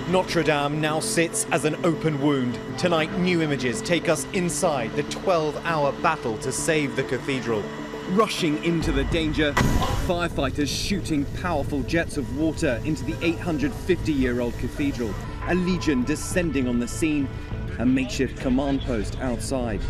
Notre Dame now sits as an open wound. Tonight, new images take us inside the 12-hour battle to save the cathedral. Rushing into the danger, firefighters shooting powerful jets of water into the 850-year-old cathedral, a legion descending on the scene, a makeshift command post outside.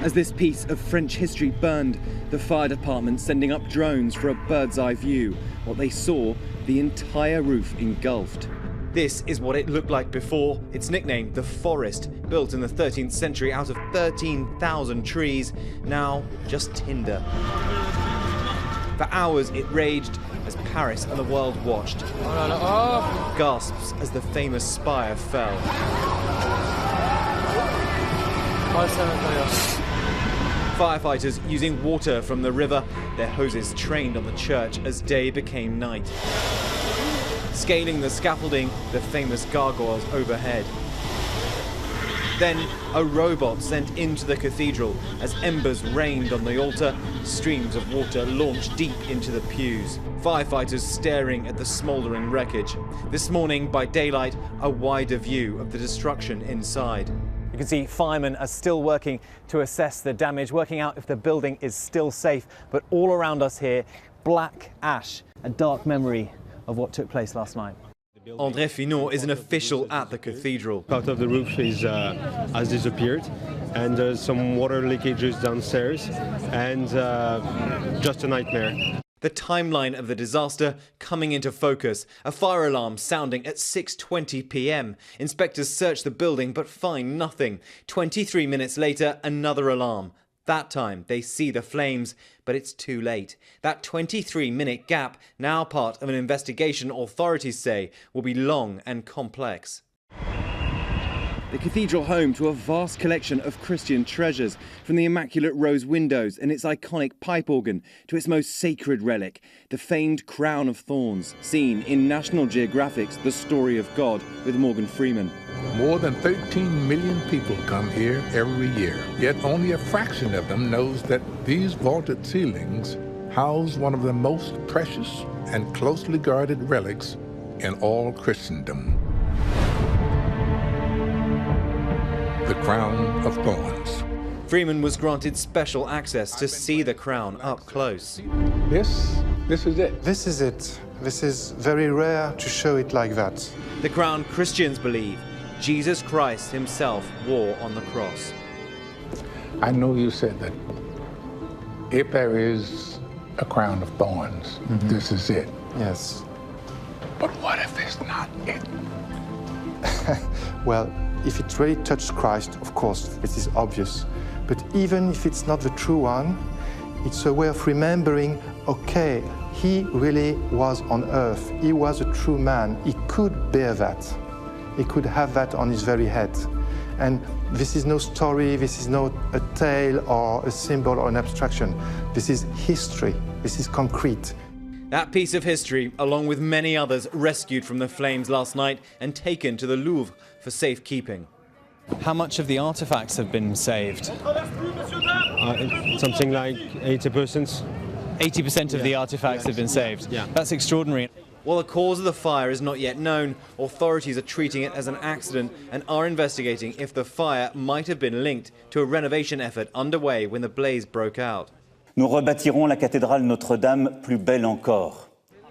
As this piece of French history burned, the fire department sending up drones for a bird's-eye view. What they saw, the entire roof engulfed. This is what it looked like before. It's nicknamed the Forest, built in the 13th century out of 13,000 trees, now just tinder. For hours it raged as Paris and the world watched. Gasps as the famous spire fell. Firefighters using water from the river, their hoses trained on the church as day became night. Scaling the scaffolding, the famous gargoyles overhead. Then a robot sent into the cathedral as embers rained on the altar, streams of water launched deep into the pews. Firefighters staring at the smouldering wreckage. This morning, by daylight, a wider view of the destruction inside. You can see firemen are still working to assess the damage, working out if the building is still safe. But all around us here, black ash, a dark memory of what took place last night. André Finot is an official at the cathedral. Part of the roof has disappeared, and there's some water leakages downstairs, and just a nightmare. The timeline of the disaster coming into focus. A fire alarm sounding at 6:20 p.m. Inspectors search the building but find nothing. 23 minutes later, another alarm. That time, they see the flames, but it's too late. That 23-minute gap, now part of an investigation authorities say will be long and complex. The cathedral home to a vast collection of Christian treasures, from the immaculate rose windows and its iconic pipe organ to its most sacred relic, the famed crown of thorns, seen in National Geographic's The Story of God with Morgan Freeman. More than 13 million people come here every year, yet only a fraction of them knows that these vaulted ceilings house one of the most precious and closely guarded relics in all Christendom. The crown of thorns. Freeman was granted special access to see the crown up close. This is it. This is it. This is very rare to show it like that. The crown Christians believe Jesus Christ himself wore on the cross. I know you said that if there is a crown of thorns, this is it. Yes. But what if it's not it? Well, if it really touched Christ, of course, it is obvious. But even if it's not the true one, it's a way of remembering, okay, he really was on earth. He was a true man. He could bear that. He could have that on his very head. And this is no story, this is not a tale or a symbol or an abstraction. This is history. This is concrete. That piece of history, along with many others, rescued from the flames last night and taken to the Louvre for safekeeping. How much of the artifacts have been saved? Something like 80%. 80% of the artifacts have been saved. Yeah. That's extraordinary. While the cause of the fire is not yet known, authorities are treating it as an accident and are investigating if the fire might have been linked to a renovation effort underway when the blaze broke out. Nous rebâtirons la cathédrale Notre-Dame plus belle encore.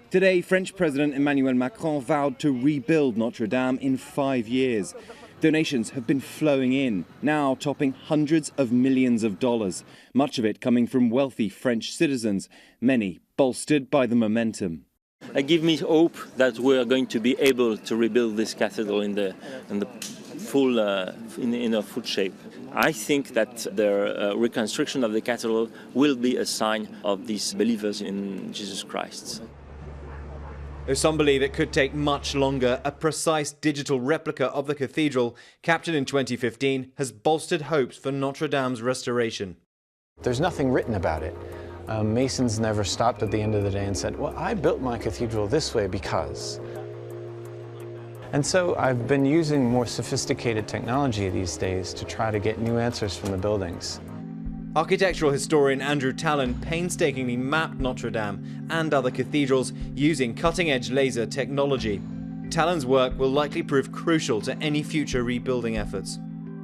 Today, French President Emmanuel Macron vowed to rebuild Notre Dame in 5 years. Donations have been flowing in, now topping hundreds of millions of dollars, much of it coming from wealthy French citizens, many bolstered by the momentum. It gives me hope that we are going to be able to rebuild this cathedral in a full shape. I think that the reconstruction of the cathedral will be a sign of these believers in Jesus Christ. Though some believe it could take much longer, a precise digital replica of the cathedral, captured in 2015, has bolstered hopes for Notre Dame's restoration. There's nothing written about it. Masons never stopped at the end of the day and said, well, I built my cathedral this way because. And so I've been using more sophisticated technology these days to try to get new answers from the buildings. Architectural historian Andrew Tallon painstakingly mapped Notre Dame and other cathedrals using cutting-edge laser technology. Talon's work will likely prove crucial to any future rebuilding efforts.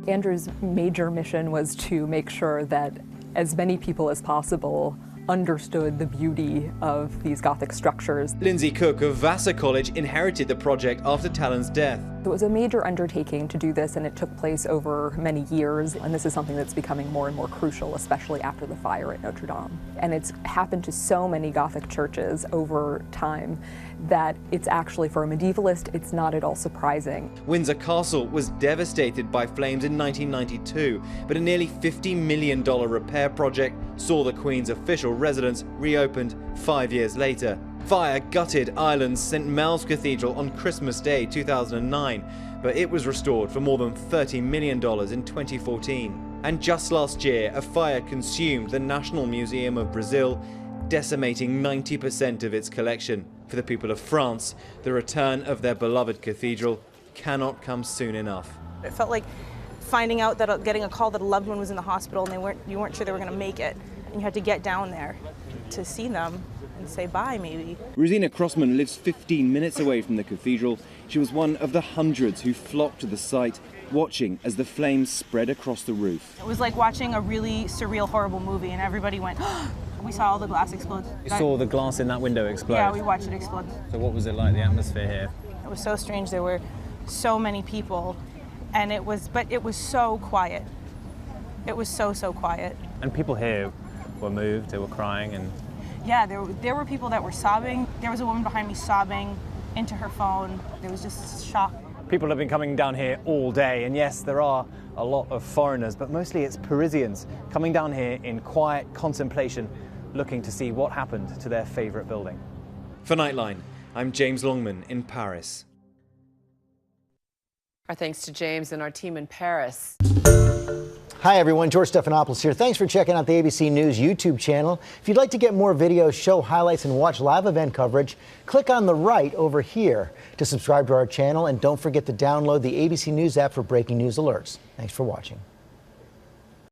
Andrew's major mission was to make sure that as many people as possible understood the beauty of these Gothic structures. Lindsay Cook of Vassar College inherited the project after Talon's death. It was a major undertaking to do this, and it took place over many years, and this is something that's becoming more and more crucial, especially after the fire at Notre Dame. And it's happened to so many Gothic churches over time that it's actually, for a medievalist, it's not at all surprising. Windsor Castle was devastated by flames in 1992, but a nearly $50 million repair project saw the Queen's official residence reopened 5 years later. Fire gutted Ireland's St Mel's Cathedral on Christmas Day 2009, but it was restored for more than $30 million in 2014. And just last year, a fire consumed the National Museum of Brazil, decimating 90% of its collection. For the people of France, the return of their beloved cathedral cannot come soon enough. It felt like finding out that getting a call that a loved one was in the hospital and you weren't sure they were going to make it, and you had to get down there to see them and say bye, maybe. Rosina Crossman lives 15 minutes away from the cathedral. She was one of the hundreds who flocked to the site, watching as the flames spread across the roof. It was like watching a really surreal, horrible movie, and everybody went, we saw all the glass explode. You saw the glass in that window explode? Yeah, we watched it explode. So what was it like, the atmosphere here? It was so strange. There were so many people, and it was so quiet. It was so quiet. And people here were moved, they were crying, and yeah, there were people that were sobbing. There was a woman behind me sobbing into her phone. There was just shock. People have been coming down here all day, and yes, there are a lot of foreigners, but mostly it's Parisians coming down here in quiet contemplation, looking to see what happened to their favourite building. For Nightline, I'm James Longman in Paris. Our thanks to James and our team in Paris. Hi everyone, George Stephanopoulos here. Thanks for checking out the ABC News YouTube channel. If you'd like to get more videos, show highlights, and watch live event coverage, click on the right over here to subscribe to our channel, and don't forget to download the ABC News app for breaking news alerts. Thanks for watching.